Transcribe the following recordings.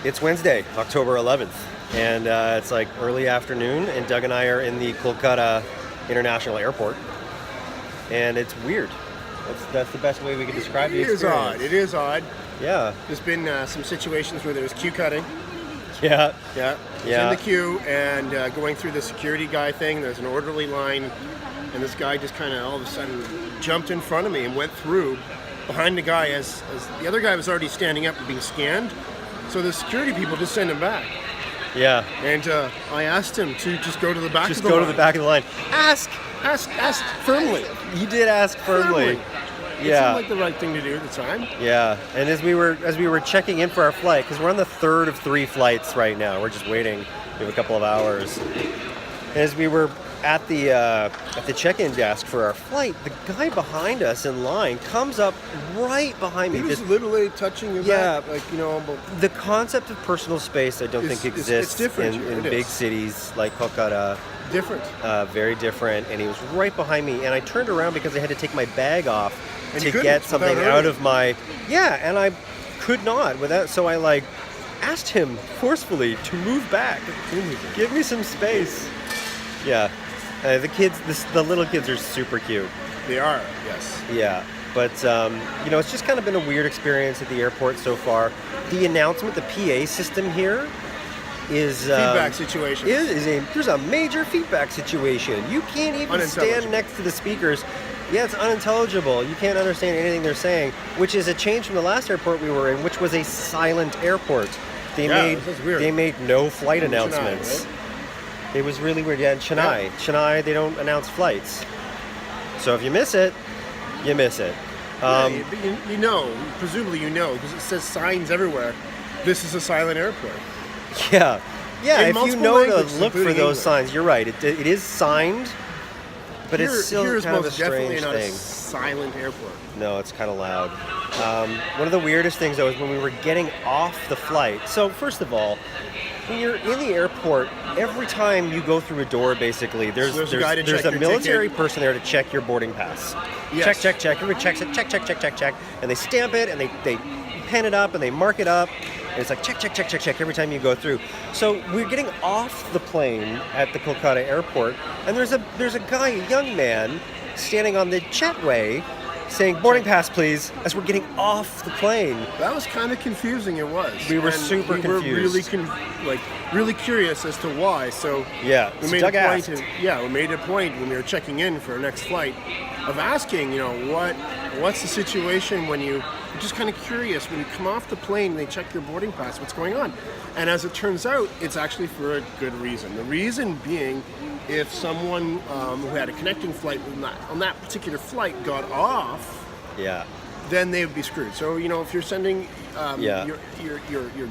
It's Wednesday, October 11th, and it's like early afternoon, and Doug and I are in the Kolkata International Airport, and it's weird. That's the best way we could describe the experience. It is odd. Yeah. There's been some situations where there's queue cutting. Yeah. In the queue and going through the security guy thing. There's an orderly line, and this guy just kind of all of a sudden jumped in front of me and went through behind the guy as the other guy was already standing up and being scanned. So the security people just send him back. Yeah. And I asked him to just go to the back of the line. Just go to the back of the line. Ask firmly. You did ask firmly. Yeah. It seemed like the right thing to do at the time. Yeah. And as we were checking in for our flight, because we're on the third of 3 flights right now. We're just waiting. We have a couple of hours. And as we were at the check-in desk for our flight, the guy behind us in line comes up right behind me. He was literally touching your back, The concept of personal space, I don't think exists in big cities like Kolkata. Different. Very different. And he was right behind me, and I turned around because I had to take my bag off to get something out of my... Yeah, and I could not without... So I asked him forcefully to move back. Give me some space. Yeah. The little kids are super cute. They are, yes. Yeah, but it's just kind of been a weird experience at the airport so far. The announcement, the PA system here is feedback situation. There's a major feedback situation. You can't even stand next to the speakers. Yeah, it's unintelligible. You can't understand anything they're saying, which is a change from the last airport we were in, which was a silent airport. They made no flight announcements. Chennai, right? It was really weird. Yeah, in Chennai, they don't announce flights. So if you miss it, you miss it. But presumably because it says signs everywhere. This is a silent airport. Yeah. If you know to look for those English. signs, you're right. It is signed, but it's still kind of a strange not thing. A silent airport. No, it's kind of loud. One of the weirdest things, though, is when we were getting off the flight. So first of all, when you're in the airport, every time you go through a door, basically, there's a military person there to check your boarding pass. Yes. Check. Everybody checks it. Check. And they stamp it, and they pen it up, and they mark it up. And it's like check every time you go through. So we're getting off the plane at the Kolkata airport, and there's a guy, a young man, standing on the jetway, saying boarding pass, please, as we're getting off the plane. That was kind of confusing. It was. We were super confused. We were really curious as to why. So we made a point when we were checking in for our next flight of asking, what's the situation when you're just kind of curious when you come off the plane and they check your boarding pass, what's going on? And as it turns out, it's actually for a good reason. The reason being, if someone who had a connecting flight on that particular flight got off, then they would be screwed. So if you're sending your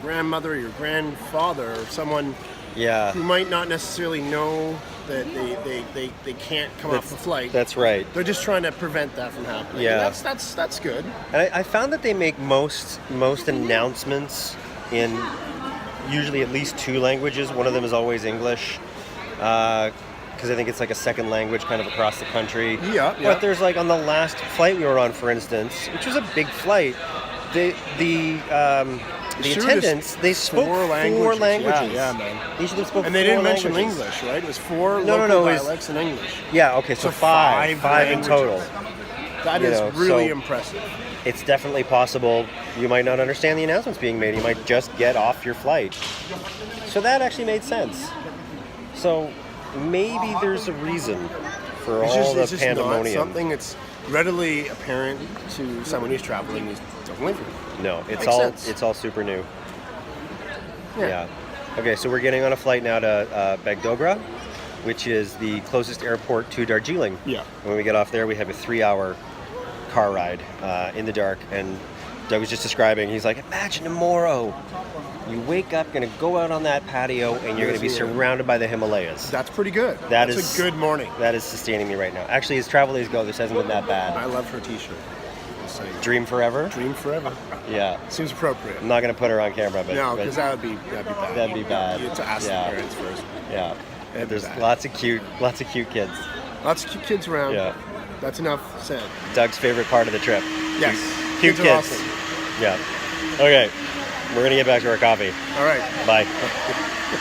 grandmother or your grandfather or someone who might not necessarily know that they can't come off the flight. That's right. They're just trying to prevent that from happening. Yeah, and that's good. And I found that they make most announcements in usually at least 2 languages. One of them is always English. Because I think it's like a second language kind of across the country. Yeah. But there's on the last flight we were on, for instance, which was a big flight, the attendants, they spoke 4 languages. Yeah, man. Each of them spoke and they didn't mention languages. English, right? It was 4 local dialects in English. Yeah, okay, so 5 in total. That is really impressive. It's definitely possible you might not understand the announcements being made. You might just get off your flight. So that actually made sense. So maybe there's a reason for all the pandemonium. It's just not something that's readily apparent to someone who's traveling who's doesn't live here. No, it's all super new. Yeah. Okay, so we're getting on a flight now to Bagdogra, which is the closest airport to Darjeeling. Yeah. When we get off there, we have a 3-hour car ride in the dark, and Doug was just describing, he's like, imagine tomorrow you wake up, going to go out on that patio, and you're going to be surrounded by the Himalayas. That's pretty good. That's a good morning. That is sustaining me right now. Actually, as travel days go, this hasn't been that bad. I love her t-shirt. Dream forever? Dream forever. Yeah. Seems appropriate. I'm not going to put her on camera, but... No, because that would be bad. That'd be bad. You have to ask the parents first. Yeah. There's lots of cute kids. Lots of cute kids around. Yeah. That's enough said. Doug's favorite part of the trip. Yes. Cute kids. Are awesome. Yeah. Okay. We're going to get back to our coffee. All right. Bye.